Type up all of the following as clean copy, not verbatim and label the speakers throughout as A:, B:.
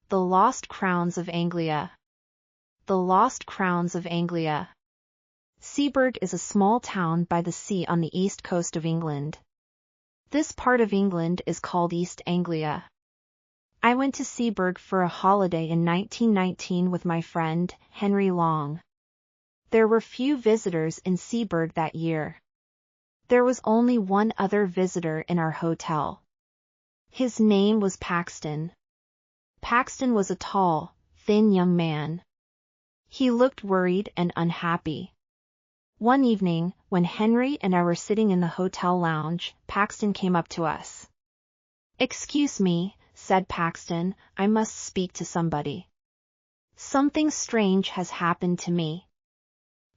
A: The Lost Crowns of Anglia. The Lost Crowns of Anglia. Seaburgh is a small town by the sea on the east coast of England. This part of England is called East Anglia. I went to Seaburgh for a holiday in 1919 with my friend, Henry Long. There were few visitors in Seaburgh that year. There was only one other visitor in our hotel. His name was Paxton. Paxton was a tall, thin young man. He looked worried and unhappy. One evening, when Henry and I were sitting in the hotel lounge, Paxton came up to us. "Excuse me," said Paxton, "I must speak to somebody. Something strange has happened to me.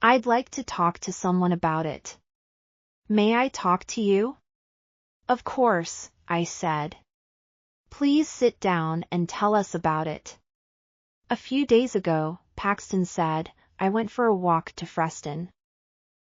A: I'd like to talk to someone about it. May I talk to you?" "Of course," I said. "Please sit down and tell us about it." "A few days ago," Paxton said, "I went for a walk to Preston.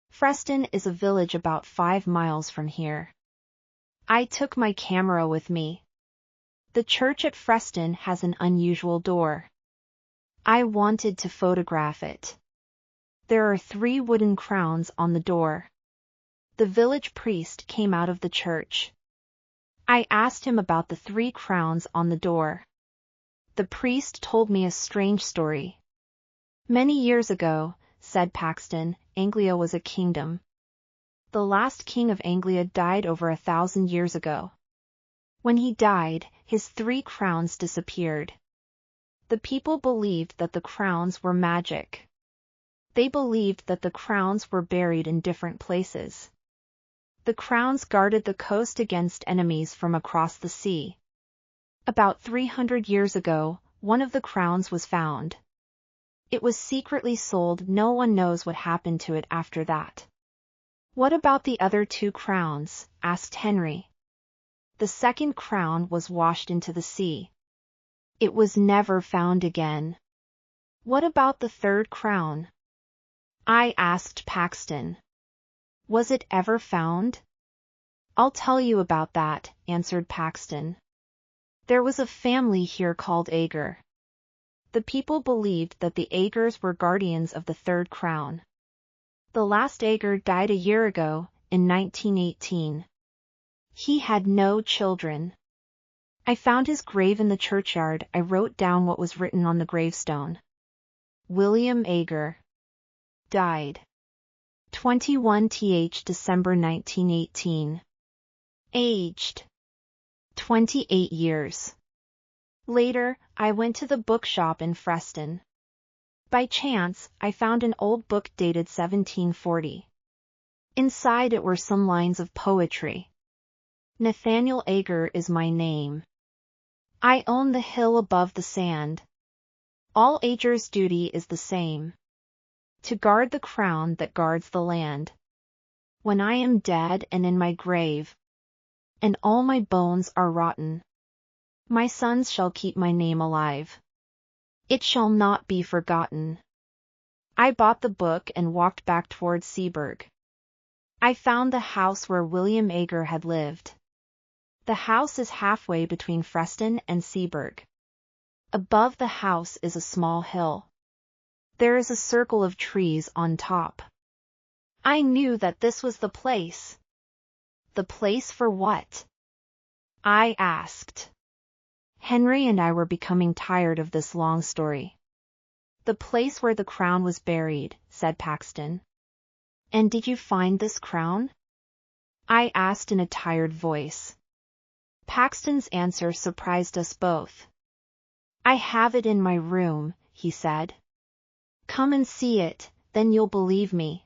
A: Preston is a village about 5 miles from here. I took my camera with me. The church at Preston has an unusual door. I wanted to photograph it. There are 3 wooden crowns on the door. The village priest came out of the church. I asked him about the 3 crowns on the door. The priest told me a strange story. Many years ago," said Paxton, "Anglia was a kingdom. The last king of Anglia died over 1,000 years ago. When he died, his 3 crowns disappeared. The people believed that the crowns were magic. They believed that the crowns were buried in different places. The crowns guarded the coast against enemies from across the sea. About 300 years ago, one of the crowns was found. It was secretly sold. No one knows what happened to it after that." "What about the other 2 crowns?" asked Henry. "The second crown was washed into the sea. It was never found again." "What about the 3rd crown?" I asked Paxton. "Was it ever found?" "I'll tell you about that," answered Paxton. "There was a family here called Agar. The people believed that the Agars were guardians of the 3rd crown. The last Agar died a year ago, in 1918. He had no children. I found his grave in the churchyard. I wrote down what was written on the gravestone. William Agar. Died. 21th December 1918. Aged 28 years. Later, I went to the bookshop in Preston. By chance, I found an old book dated 1740. Inside it were some lines of poetry. "Nathaniel Agar is my name. I own the hill above the sand. All Agar's duty is the same. To guard the crown that guards the land. When I am dead and in my grave, and all my bones are rotten, my sons shall keep my name alive. It shall not be forgotten." I bought the book and walked back towards Seaburgh. I found the house where William Agar had lived. The house is halfway between Preston and Seaburgh. Above the house is a small hill. There is a circle of trees on top. I knew that this was the place. "The place for what?" I asked. Henry and I were becoming tired of this long story. "The place where the crown was buried," said Paxton. "And did you find this crown?" I asked in a tired voice. Paxton's answer surprised us both. "I have it in my room," he said. "Come and see it, then you'll believe me."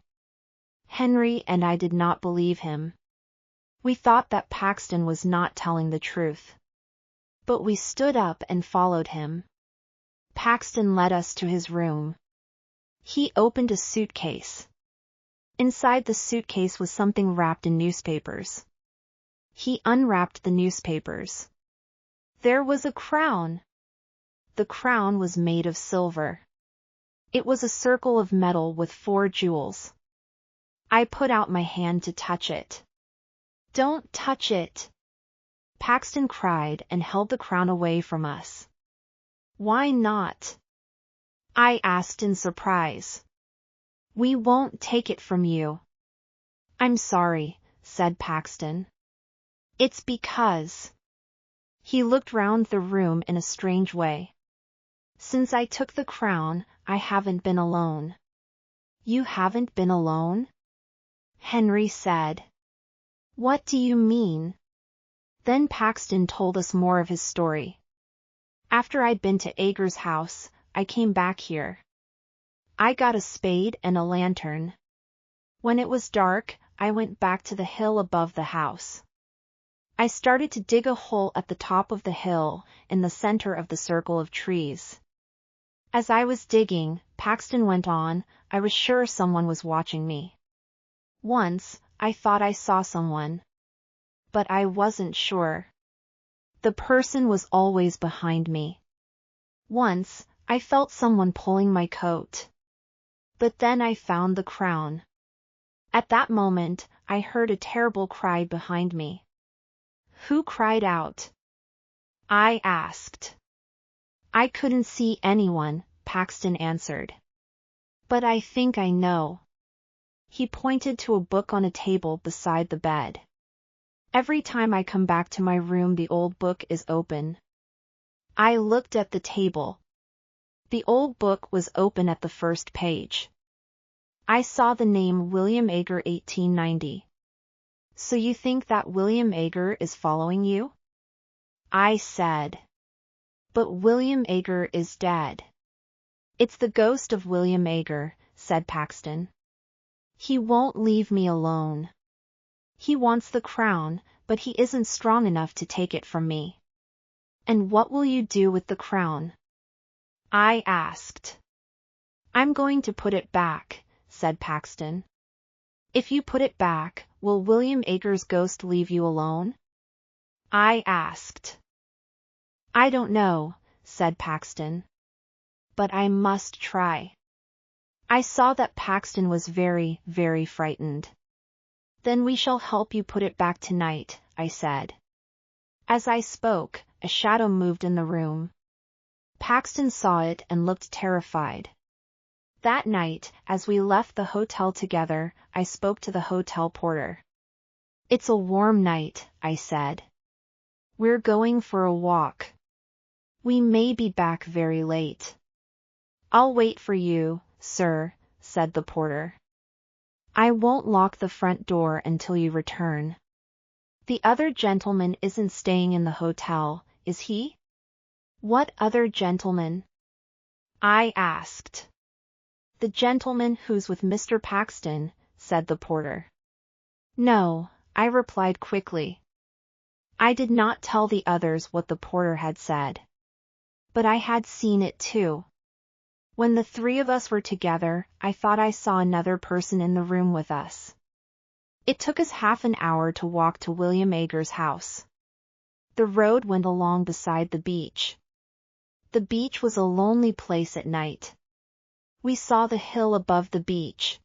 A: Henry and I did not believe him. We thought that Paxton was not telling the truth. But we stood up and followed him. Paxton led us to his room. He opened a suitcase. Inside the suitcase was something wrapped in newspapers. He unwrapped the newspapers. There was a crown. The crown was made of silver. It was a circle of metal with 4 jewels. I put out my hand to touch it. "Don't touch it!" Paxton cried and held the crown away from us. Why not? I asked in surprise. We won't take it from you. I'm sorry, said Paxton. It's because. He looked round the room in a strange way. Since I took the crown, I haven't been alone. You haven't been alone? Henry said. What do you mean? Then Paxton told us more of his story. After I'd been to Ager's house, I came back here. I got a spade and a lantern. When it was dark, I went back to the hill above the house. I started to dig a hole at the top of the hill, in the center of the circle of trees. As I was digging, Paxton went on, I was sure someone was watching me. Once, I thought I saw someone. But I wasn't sure. The person was always behind me. Once, I felt someone pulling my coat. But then I found the crown. At that moment, I heard a terrible cry behind me. Who cried out? I asked. I couldn't see anyone, Paxton answered. But I think I know. He pointed to a book on a table beside the bed. Every time I come back to my room, the old book is open. I looked at the table. The old book was open at the first page. I saw the name William Ager 1890. So you think that William Ager is following you? I said. But William Ager is dead. It's the ghost of William Ager, said Paxton. He won't leave me alone. He wants the crown, but he isn't strong enough to take it from me. And what will you do with the crown? I asked. I'm going to put it back, said Paxton. If you put it back, will William Ager's ghost leave you alone? I asked. I don't know, said Paxton. But I must try. I saw that Paxton was very, very frightened. Then we shall help you put it back tonight, I said. As I spoke, a shadow moved in the room. Paxton saw it and looked terrified. That night, as we left the hotel together, I spoke to the hotel porter. It's a warm night, I said. We're going for a walk. We may be back very late. I'll wait for you, sir, said the porter. I won't lock the front door until you return. The other gentleman isn't staying in the hotel, is he? What other gentleman? I asked. The gentleman who's with Mr. Paxton, said the porter. No, I replied quickly. I did not tell the others what the porter had said. But I had seen it too. When the three of us were together, I thought I saw another person in the room with us. It took us half an hour to walk to William Ager's house. The road went along beside the beach. The beach was a lonely place at night. We saw the hill above the beach.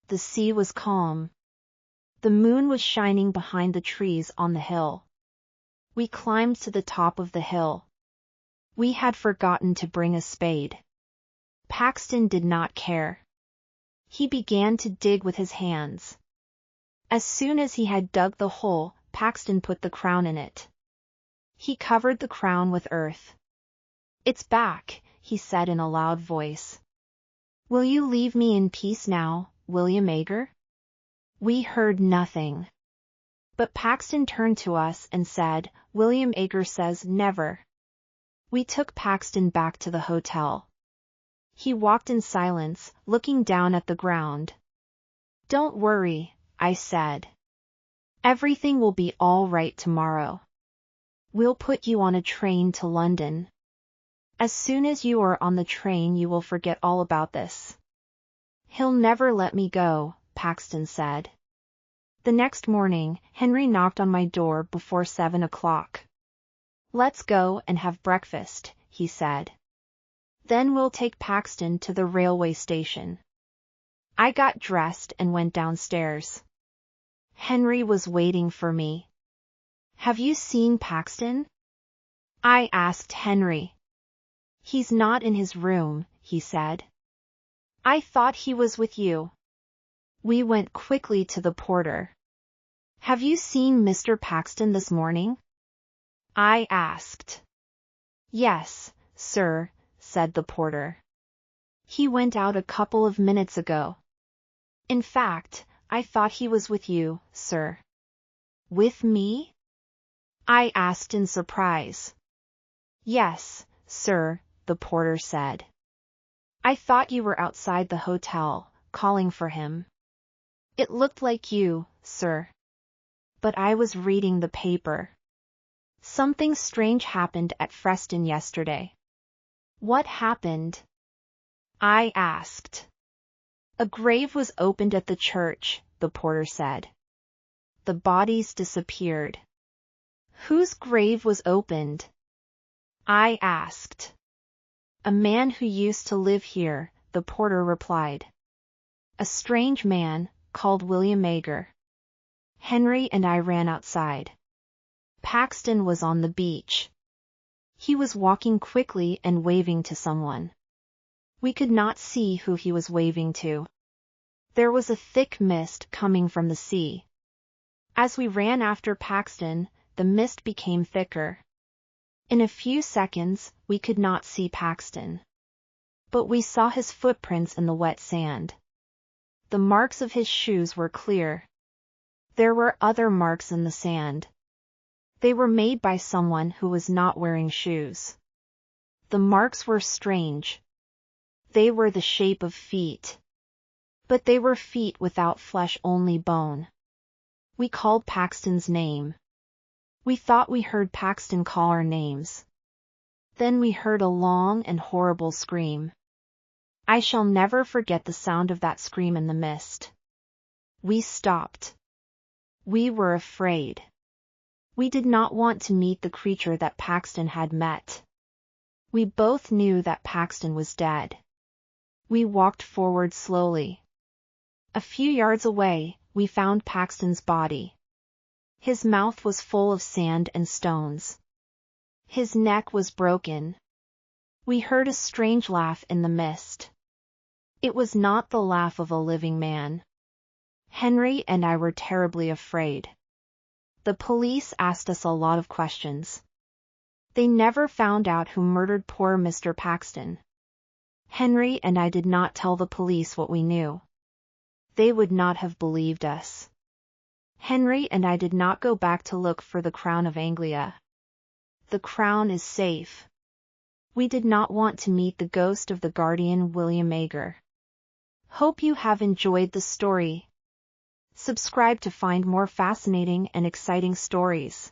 A: The sea was calm. The moon was shining behind the trees on the hill. We climbed to the top of the hill. We had forgotten to bring a spade. Paxton did not care. He began to dig with his hands. As soon as he had dug the hole, Paxton put the crown in it. He covered the crown with earth. It's back, he said in a loud voice. Will you leave me in peace now, William Ager? We heard nothing. But Paxton turned to us and said, William Ager says never. We took Paxton back to the hotel. He walked in silence, looking down at the ground. Don't worry, I said. Everything will be all right tomorrow. We'll put you on a train to London. As soon as you are on the train you will forget all about this. He'll never let me go, Paxton said. The next morning, Henry knocked on my door before 7 o'clock. Let's go and have breakfast, he said. Then we'll take Paxton to the railway station. I got dressed and went downstairs. Henry was waiting for me. Have you seen Paxton? I asked Henry. He's not in his room, he said. I thought he was with you. We went quickly to the porter. Have you seen Mr. Paxton this morning? I asked. Yes, sir, said the porter. He went out a couple of minutes ago. In fact, I thought he was with you, sir. With me? I asked in surprise. Yes, sir, the porter said. I thought you were outside the hotel, calling for him. It looked like you, sir. But I was reading the paper. Something strange happened at Preston yesterday. What happened? I asked. A grave was opened at the church, the porter said. The bodies disappeared. Whose grave was opened? I asked. A man who used to live here, the porter replied. A strange man, called William Ager. Henry and I ran outside. Paxton was on the beach. He was walking quickly and waving to someone. We could not see who he was waving to. There was a thick mist coming from the sea. As we ran after Paxton, the mist became thicker. In a few seconds, we could not see Paxton. But we saw his footprints in the wet sand. The marks of his shoes were clear. There were other marks in the sand. They were made by someone who was not wearing shoes. The marks were strange. They were the shape of feet. But they were feet without flesh, only bone. We called Paxton's name. We thought we heard Paxton call our names. Then we heard a long and horrible scream. I shall never forget the sound of that scream in the mist. We stopped. We were afraid. We did not want to meet the creature that Paxton had met. We both knew that Paxton was dead. We walked forward slowly. A few yards away, we found Paxton's body. His mouth was full of sand and stones. His neck was broken. We heard a strange laugh in the mist. It was not the laugh of a living man. Henry and I were terribly afraid. The police asked us a lot of questions. They never found out who murdered poor Mr. Paxton. Henry and I did not tell the police what we knew. They would not have believed us. Henry and I did not go back to look for the crown of Anglia. The crown is safe. We did not want to meet the ghost of the guardian William Ager. Hope you have enjoyed the story. Subscribe to find more fascinating and exciting stories.